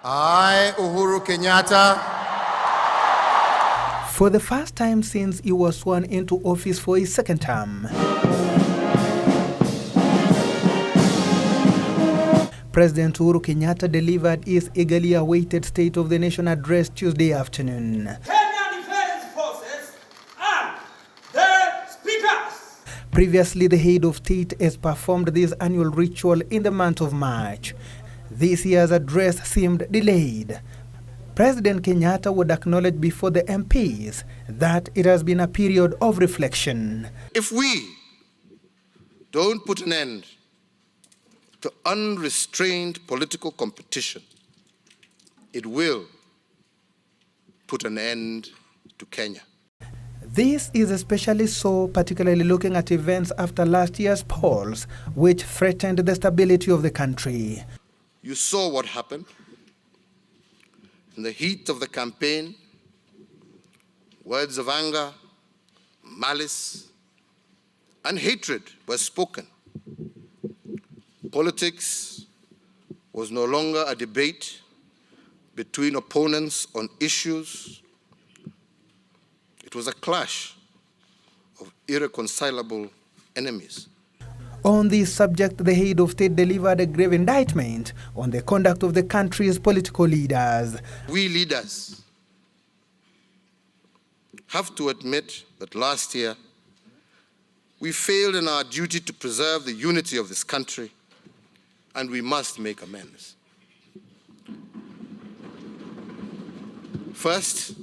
I, Uhuru Kenyatta, for the first time since he was sworn into office for his second term, President Uhuru Kenyatta delivered his eagerly awaited State of the Nation address Tuesday afternoon. Kenyan Defense Forces and their speakers. Previously, the head of state has performed this annual ritual in the month of March. This year's address seemed delayed. President Kenyatta would acknowledge before the MPs that it has been a period of reflection. if we don't put an end to unrestrained political competition, it will put an end to Kenya. This is especially so, particularly looking at events after last year's polls, which threatened the stability of the country. You saw what happened in the heat of the campaign. Words of anger, malice, and hatred were spoken. Politics was no longer a debate between opponents on issues. It was a clash of irreconcilable enemies. On this subject, the head of state delivered a grave indictment on the conduct of the country's political leaders. We leaders have to admit that last year we failed in our duty to preserve the unity of this country, and we must make amends. First,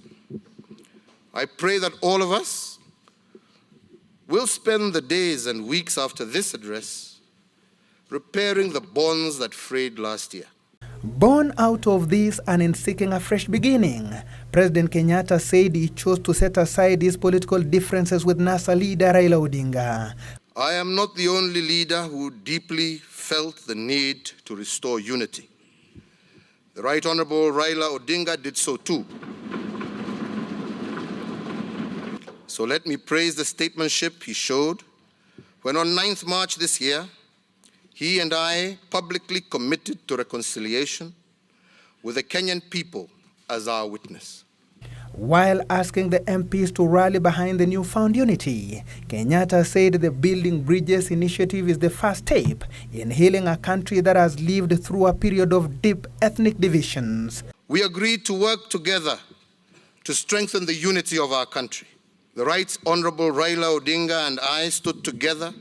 I pray that all of us will spend the days and weeks after this address repairing the bonds that frayed last year. Born out of this and in seeking a fresh beginning, President Kenyatta said he chose to set aside his political differences with NASA leader Raila Odinga. I am not the only leader who deeply felt the need to restore unity. The Right Honorable Raila Odinga did so too. So let me praise the statesmanship he showed when on 9th March this year, he and I publicly committed to reconciliation with the Kenyan people as our witness. While asking the MPs to rally behind the newfound unity, Kenyatta said the Building Bridges initiative is the first step in healing a country that has lived through a period of deep ethnic divisions. We agreed to work together to strengthen the unity of our country. The Right Honorable Raila Odinga and I stood together,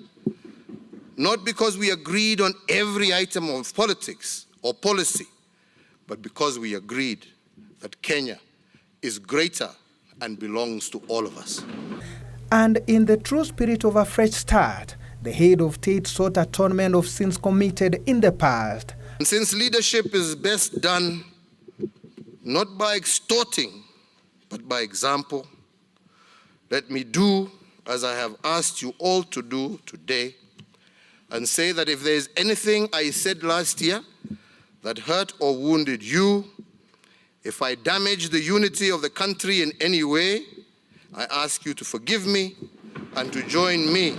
not because we agreed on every item of politics or policy, but because we agreed that Kenya is greater and belongs to all of us. And in the true spirit of a fresh start, the head of state sought atonement of sins committed in the past. And since leadership is best done not by extorting, but by example, let me do as I have asked you all to do today and say that if there is anything I said last year that hurt or wounded you, if I damaged the unity of the country in any way, I ask you to forgive me and to join me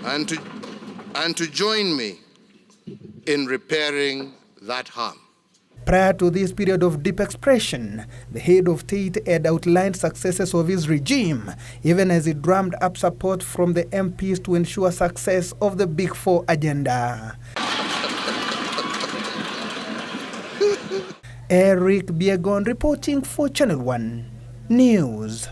and to join me in repairing that harm. Prior to this period of deep expression, the head of state had outlined successes of his regime, even as he drummed up support from the MPs to ensure success of the Big Four agenda. Eric Biegon reporting for Channel 1 News.